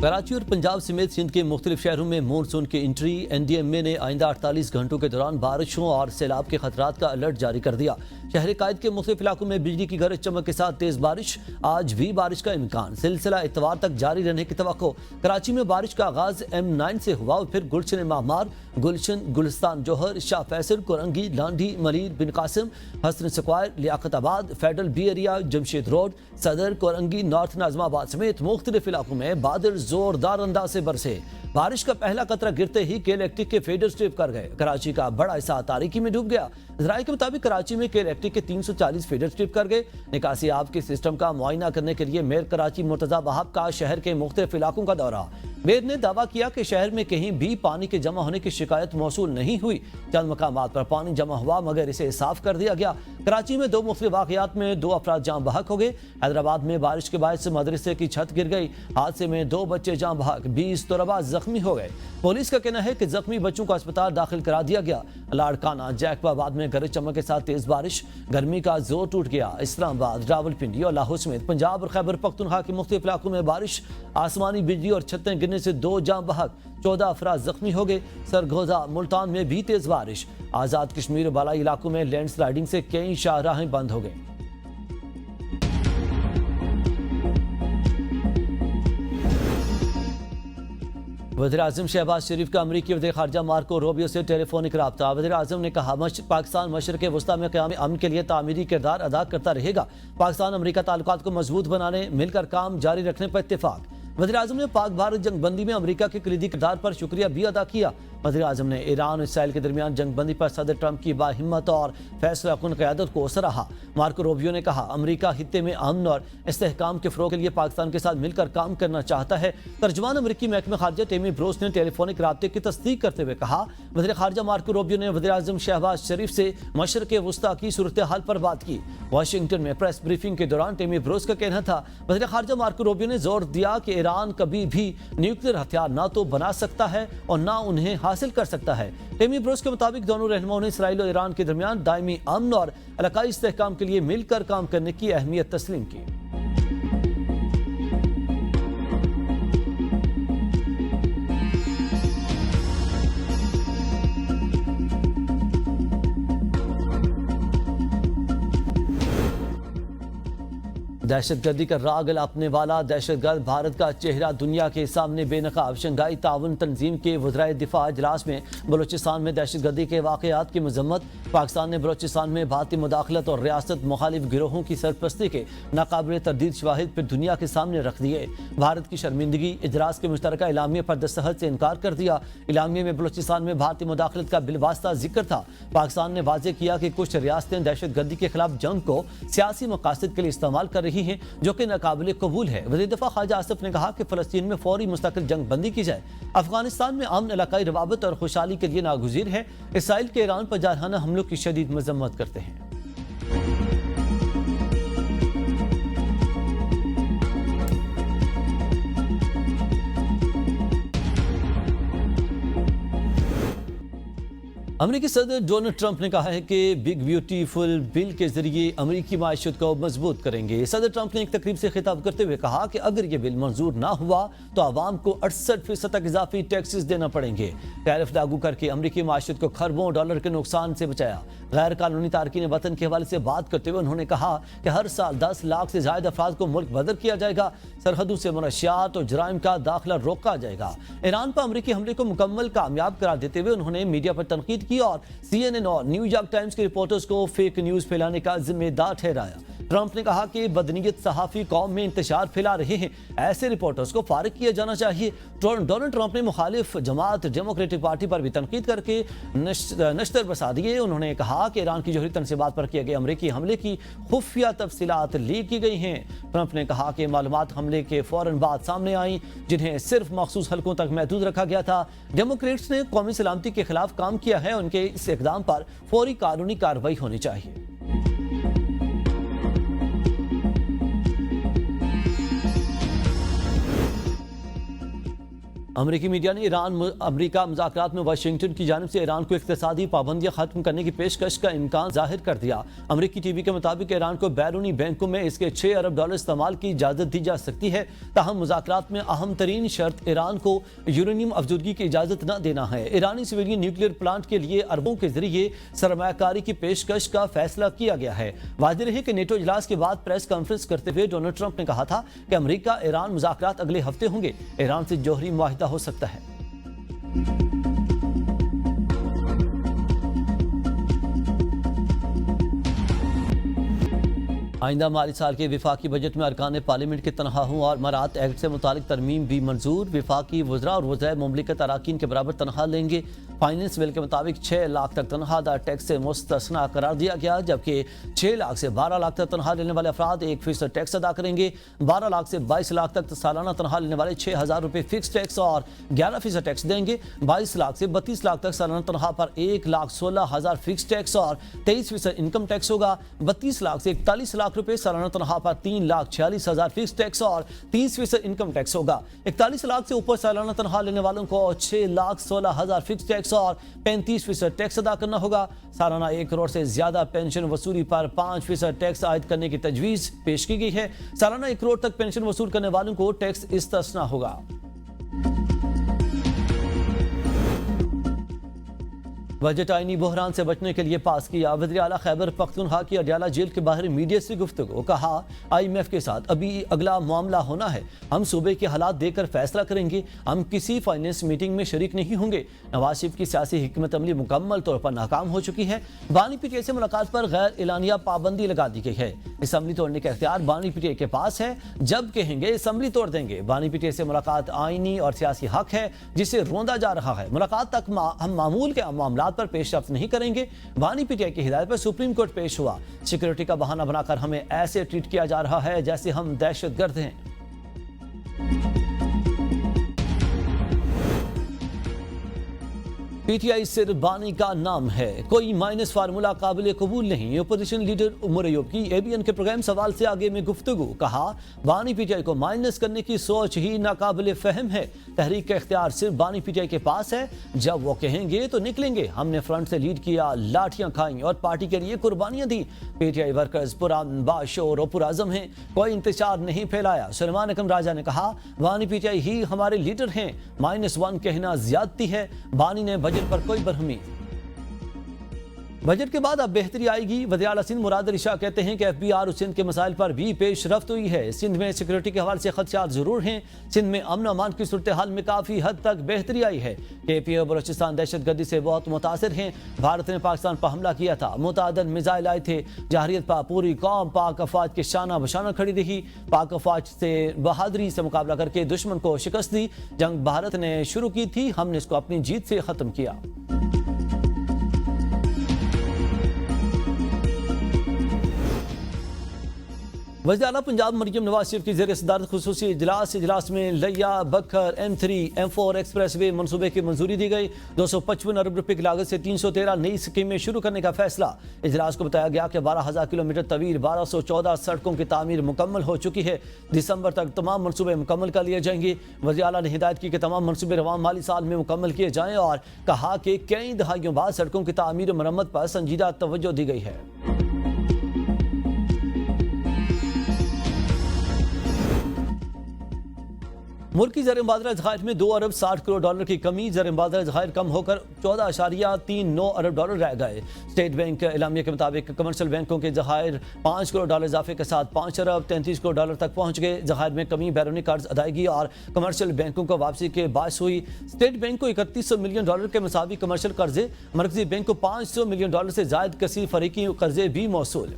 कराची और पंजाब समेत सिंध के मुख्तलिफ शहरों में मानसून की एंट्री। NDMA ने आइंदा 48 घंटों के दौरान बारिशों और सैलाब के खतरात का अलर्ट जारी कर दिया। शहर कायद के मुख्तलिफ इलाकों में बिजली की गरज चमक के साथ तेज बारिश। आज भी बारिश का इम्कान, सिलसिला इतवार तक जारी रहने की तवक्को। कराची में बारिश का आगाज M9 से हुआ और फिर Gulshan Maymar, Gulshan, Gulistan Johar, Shah Faisal, Korangi, Landhi, Malir, Bin Qasim, Hasan square, Liaquatabad, federal B area, Jamshed road, Saddar, Korangi, north Najmabad समेत मुख्तलिफ इलाकों में बादल जोरदार अंदाज से बरसे। बारिश का पहला कतरा गिरते ही के इलेक्ट्रिक के फेडर स्ट्रिप कर गए। कराची का बड़ा हिस्सा तारीकी में डूब गया। जराये के मुताबिक कराची में के इलेक्ट्रिक के 340 फेडर स्ट्रिप कर गए। निकासी आब के सिस्टम का मुआयना करने के लिए मेयर कराची मुर्तजा वहाब का शहर के मुख्तलिफ इलाकों का दौरा। मेयर ने दावा किया कि शहर में कहीं भी पानी के जमा होने की शिकायत मौसूल नहीं हुई। चंद मकामात पर पानी जमा हुआ मगर इसे साफ कर दिया गया। कराची में दो मुख्तलिफ वाकयात में 2 अफराद जान बहक हो गए। हैदराबाद में बारिश के बायस मदरसे की छत गिर गई। हादसे में 2 बच्चे जान बहक, 20 तलबा जख्मी हो गए। पुलिस का कहना है कि जख्मी बच्चों को अस्पताल दाखिल करा दिया गया। लाड़काना, जैकबाबाद में गरज चमक के साथ तेज बारिश। गर्मी का जोर टूट गया। इस्लामाबाद, रावलपिंडी और लाहौर समेत पंजाब और खैबर पख्तूनख्वा के मुख्तलिफ इलाकों में बारिश, आसमानी बिजली और छतें गिरने से 2 जान बहक, 14 अफराद जख्मी हो गए। सरगोजा, मुल्तान में भी तेज बारिश। आजाद कश्मीर और बालाई इलाकों में लैंडस्लाइडिंग से कई शाहराहें बंद हो गई। वज़ीर-ए-आज़म शहबाज शरीफ का अमरीकी वज़ीर ख़ारजा मार्को रूबियो से टेलीफोनिक रब्ता। वज़ीर-ए-आज़म ने कहा पाकिस्तान मशरिक़ वस्ता में क़याम अमन के लिए तामीरी किरदार अदा करता रहेगा। पाकिस्तान अमरीका ताल्लुकात को मजबूत बनाने, मिलकर काम जारी रखने पर इत्तेफाक। वज़ीर-ए-आज़म ने पाक भारत जंगबंदी में अमरीका के कलीदी किरदार पर शुक्रिया भी अदा किया। वज़ीर-ए-आज़म ने ईरान और इसराइल के दरमियान जंगबंदी पर सदर ट्रंप की बाहिम्मत और फैसला कुन क़यादत को सराहा। मार्को रूबियो ने कहा अमरीका खित्ते में अमन और इस्तेहकाम के फ़रोग़ के लिए पाकिस्तान के साथ मिलकर काम करना चाहता है। तर्जुमान अमरीकी महकमा ख़ारजा टेमी ब्रोस ने टेलीफोनिक राब्ते की तस्दीक करते हुए कहा वज़ीर ख़ारजा मार्को रूबियो ने वज़ीर-ए-आज़म शहबाज शरीफ से मशरिक़ वस्ता की सूरत हाल पर बात की। वाशिंगटन में प्रेस ब्रीफिंग के दौरान टेमी ब्रोस का कहना था वज़ीर ख़ारजा मार्को रूबियो ने जोर दिया कि ईरान कभी भी न्यूक्लियर हथियार ना तो बना सकता है और ना उन्हें हासिल कर सकता है। टेमी ब्रोस के मुताबिक दोनों रहनुमाओं ने इसराइल और ईरान के दरमियान दायमी अमन और इलाकाई इस्तेहकाम के लिए मिलकर काम करने की अहमियत तस्लीम की। दहशतगर्दी का राग अपने वाला दहशतगर्द भारत का चेहरा दुनिया के सामने बेनकाब। शंघाई ताउन तंजीम के वज़राए दिफा इजलास में बलूचिस्तान में दहशतगर्दी के वाक़यात की मजम्मत। पाकिस्तान ने बलूचिस्तान में भारतीय मुदाखलत और रियासत मुखालिफ गिरोहों की सरपरस्ती के नाकाबिल तरदीद शवाहिद फिर दुनिया के सामने रख दिए। भारत की शर्मिंदगी, इजलास के मुश्तरका इलामिया पर दस्तखत से इनकार कर दिया। इलामिया में बलूचिस्तान में भारतीय मुदाखलत का बिलवास्ता जिक्र था। पाकिस्तान ने वाज़ेह किया कि कुछ रियासतें दहशतगर्दी के खिलाफ जंग को सियासी मकासद के लिए इस्तेमाल कर रही हैं जो कि नाकाबिल कबूल है। वज़ीर दफ़ा ख्वाजा आसिफ ने कहा कि फ़लस्तीन में फौरी मुस्तकिल जंग बंदी की जाए। अफगानिस्तान में अमन, इलाकाई रवाबत और खुशहाली के लिए नागुज़ीर है। इसराइल के ईरान पर जारहाना हमलों की शदीद मजम्मत करते हैं। अमरीकी सदर डोनाल्ड ट्रंप ने कहा है कि बिग ब्यूटीफुल बिल के जरिए अमरीकी मायशत को मजबूत करेंगे। सदर ट्रंप ने एक तकरीब से खिताब करते हुए कहा कि अगर ये बिल मंजूर ना हुआ तो आवाम को 68% तक इजाफी टैक्सेस देना पड़ेंगे। टैरिफ लागू करके अमरीकी मायशत को खरबों डॉलर के नुकसान से बचाया। गैर कानूनी तारकीन वतन के हवाले से बात करते हुए उन्होंने कहा कि हर साल 10 लाख से ज्यादा अफराद को मुल्क बदर किया जाएगा। सरहदों से मनशियात और जराइम का दाखिला रोका जाएगा। ईरान पर अमरीकी हमले को मुकम्मल कामयाब करार देते हुए उन्होंने मीडिया पर तनकीद की और CNN और न्यूयॉर्क टाइम्स के रिपोर्टर्स को फेक न्यूज फैलाने का जिम्मेदार ठहराया। ट्रंप ने कहा कि बदनीयत सहाफी कौम में इंतशार फैला रहे हैं, ऐसे रिपोर्टर्स को फारिग किया जाना चाहिए। डोनाल्ड ट्रंप ने मुखालिफ जमात डेमोक्रेटिक पार्टी पर भी तनकीद करके नश्तर बसा दिए। उन्होंने कहा कि ईरान की जौहरी तनसीबात पर किए गए अमरीकी हमले की खुफिया तफसीलात लीक की गई हैं। ट्रंप ने कहा कि मालूमात हमले के फौरन बाद सामने आई जिन्हें सिर्फ मखसूस हलकों तक महदूद रखा गया था। डेमोक्रेट्स ने कौमी सलामती के खिलाफ काम किया है, उनके इस इकदाम पर फौरी कानूनी कार्रवाई होनी चाहिए। अमरीकी मीडिया ने ईरान अमरीका मुज़ाकरात में वाशिंगटन की जानिब से ईरान को इक़्तिसादी पाबंदियां खत्म करने की पेशकश का इम्कान जाहिर कर दिया। अमरीकी टीवी के मुताबिक ईरान को बैरूनी बैंकों में इसके 6 अरब डॉलर इस्तेमाल की इजाज़त दी जा सकती है। ताहम मुज़ाकरात में अहम तरीन शर्त ईरान को यूरेनियम अफजूदगी की इजाज़त न देना है। ईरानी सिविलियन न्यूक्लियर प्लांट के लिए अरबों के जरिए सरमायाकारी की पेशकश का फैसला किया गया है। वाज़ेह रहे कि नेटो इजलास के बाद प्रेस कॉन्फ्रेंस करते हुए डोनाल्ड ट्रंप ने कहा था कि अमरीका ईरान मुज़ाकरात अगले हफ्ते होंगे। ईरान से जौहरी मुआहिदा हो सकता है। आइंदा माली साल के विफाकी बजट में अरकान पार्लियामेंट के तनख्वाहों और मरात एक्ट से मुतालिक तरमीम भी मंजूर। विफाकी वज़रा और वज़राए मुमलिकत अराकीन के बराबर तनख्वाह लेंगे। फाइनेंस बिल के मुताबिक 6 लाख तक तनख्वाहदार टैक्स से मुस्तस्ना करार दिया गया, जबकि 6 लाख से 12 लाख तक तनख्वाह लेने वाले अफराद 1% टैक्स अदा करेंगे। 12 लाख से 22 लाख तक सालाना तनख्वाह लेने वाले 6,000 रुपये फिक्स टैक्स और 11% टैक्स देंगे। 22 लाख से 32 लाख तक सालाना तनख्वाह पर 1,16,000 फिक्स टैक्स और 23% इनकम टैक्स होगा। 32 लाख से 41 लाख रुपए सालाना तनख्वाह पर 3,46,000 फिक्स टैक्स और 30% इनकम टैक्स होगा। 41 लाख से ऊपर सालाना तनख्वाह लेने वालों को 6,16,000 फिक्स टैक्स और 35% टैक्स अदा करना होगा। सालाना 1 करोड़ से ज्यादा पेंशन वसूली पर 5% टैक्स आयद करने की तजवीज पेश की गई है। सालाना 1 करोड़ तक पेंशन वसूल करने वालों को टैक्स इस्तिस्ना होगा। बजट आईनी बहरान से बचने के लिए पास किया। वज़ीर आला खैबर पख्तूनख्वा की अडयाला जेल के बाहर मीडिया से गुफ्तगू। कहा, IMF के साथ अभी अगला मामला होना है। हम सूबे के हालात देखकर फैसला करेंगे। हम किसी फाइनेंस मीटिंग में शरीक नहीं होंगे। नवाज शरीफ की सियासी हिकमत अमली मुकम्मल तौर पर नाकाम हो चुकी है। बानी पीटीआई से मुलाकात पर गैर एलानिया पाबंदी लगा दी गई है। असम्बली तोड़ने का इख्तियार बानी पीटीआई के पास है। जब कहेंगे असम्बली तोड़ देंगे। बानी पीटीआई से मुलाकात आईनी और सियासी हक है जिसे रोंदा जा रहा है। मुलाकात तक हम मामूल के मामला पर पेशरफ्त नहीं करेंगे। बानी पीटीआई की हिदायत पर सुप्रीम कोर्ट पेश हुआ। सिक्योरिटी का बहाना बनाकर हमें ऐसे ट्रीट किया जा रहा है जैसे हम दहशतगर्द हैं। पीटीआई सिर्फ बानी का नाम है, कोई माइनस फार्मूला काबिल कबूल नहीं। अपोजिशन लीडर उमर अयूब की ABN के प्रोग्राम सवाल से आगे में गुफ्तगू। कहा, बानी पीटीआई को माइनस करने की सोच ही नाकाबिल फहम है। तहरीक का इख्तियार सिर्फ बानी पीटीआई के पास है। जब वो कहेंगे तो निकलेंगे। हमने फ्रंट से लीड किया, लाठियां खाई और पार्टी के लिए कुर्बानियां दी। पीटीआई वर्कर्स पुरान बाशोर और पुराज़म हैं, कोई इंतजार नहीं फैलाया। सलमान अकरम राजा ने कहा, बानी पीटीआई ही हमारे लीडर हैं। -1 कहना ज्यादती है। बानी ने बजट पर कोई बरहमी। बजट के बाद अब बेहतरी आएगी। वज़ीर आला सिंध मुराद अली शाह कहते हैं कि FBR और सिंध के मसाइल पर भी पेशरफ्त हुई है। सिंध में सिक्योरिटी के हवाले से खदशात जरूर हैं। सिंध में अमन अमान की सूरत हाल में काफी हद तक बेहतरी आई है। KPA और बलोचिस्तान दहशतगर्दी से बहुत मुतासिर हैं। भारत ने पाकिस्तान पर हमला किया था, मुतादिद मिसाइल आए थे। जहरियत पर पूरी कौम पाक अफवाज के शाना बशाना खड़ी रही। पाक अफवाज से बहादुरी से मुकाबला करके दुश्मन को शिकस्त दी। जंग भारत ने शुरू की थी, हमने इसको अपनी जीत से खत्म किया। वज़ीर आला पंजाब मरियम नवाज शरीफ की ज़ेर सदारत खुसूसी इजलास में लिया बखर M3 M4 एक्सप्रेस वे मनसूबे की मंजूरी दी गई। 255 अरब रुपए की लागत से 313 नई स्कीमें शुरू करने का फैसला। इजलास को बताया गया कि 12,000 किलोमीटर तवील 1214 सड़कों की तामीर मुकम्मल हो चुकी है। दिसंबर तक तमाम मनसूबे मुकम्मल कर लिए जाएंगे। वज़ीर आला ने हिदायत की कि तमाम मनसूबे रवां माली साल में मुकम्मल किए जाएँ और कहा कि कई दहाइयों बाद सड़कों की तामीर और मरम्मत पर संजीदा तवज्जो दी गई है। मुल्क की ज़र मुबादला ज़खायर में 2 अरब 60 करोड़ डॉलर की कमी। ज़र मुबादला ज़खायर कम होकर 14.39 अरब डॉलर रह गए। स्टेट बैंक एलामिया के मुताबिक कमर्शियल बैंकों के ज़खायर 5 करोड़ डॉलर इजाफे के साथ 5 अरब 33 करोड़ डॉलर तक पहुंच गए। ज़खायर में कमी बैरूनी कर्ज अदायगी और कमर्शियल बैंकों को वापसी के बायस हुई। स्टेट बैंक को 3100 मिलियन डॉलर के मुसावी कमर्शियल कर्जे, मरकजी बैंक को 500 मिलियन डॉलर से जायद कसीर फरीकी कर्जे भी मौसूल।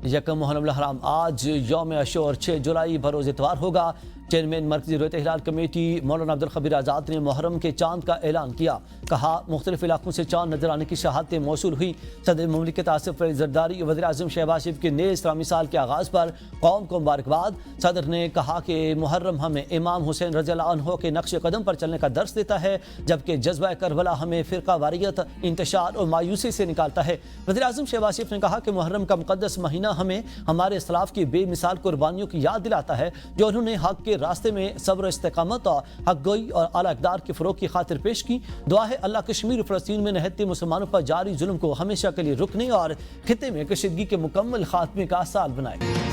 यकम मुहर्रम हराम आज यौम अशूर 6 जुलाई बरोज इतवार होगा। चेयरमैन मरकजी रोयत हिलाल कमेटी मौलाना अब्दुल खबीर आज़ाद ने मुहर्रम के चांद का ऐलान किया। कहा, मुख्तलिफ इलाकों से चांद नजर आने की शहादतें मौसूल हुई। सदर मुमलिकत आसिफ अली जरदारी वज़ीर आज़म शहबाज शरीफ के नए इस्लामी साल के आगाज़ पर कौम को मुबारकबाद। सदर ने कहा कि मुहर्रम हमें इमाम हुसैन रज़ियल्लाहु अन्हु के नक्श कदम पर चलने का दर्स देता है, जबकि जज्बा करबला हमें फ़िरका वारियत, इंतशार और मायूसी से निकालता है। वज़ीर आज़म शहबाज शरीफ ने कहा कि मुहर्रम का मुक़द्दस महीना हमें हमारे इस्लाफ की बेमिसाल कुर्बानियों की याद दिलाता है, जो उन्होंने हक़ के रास्ते में सब्र, इस्तिक़ामत और हक़ गोई और आला इक़दार के फ़रोग़ की खातिर पेश की। दुआ है अल्लाह कश्मीर और फ़लस्तीन में निहत्ते मुसलमानों पर जारी जुल्म को हमेशा के लिए रुकने और खित्ते में कशीदगी के मुकम्मल खात्मे का साल बनाए।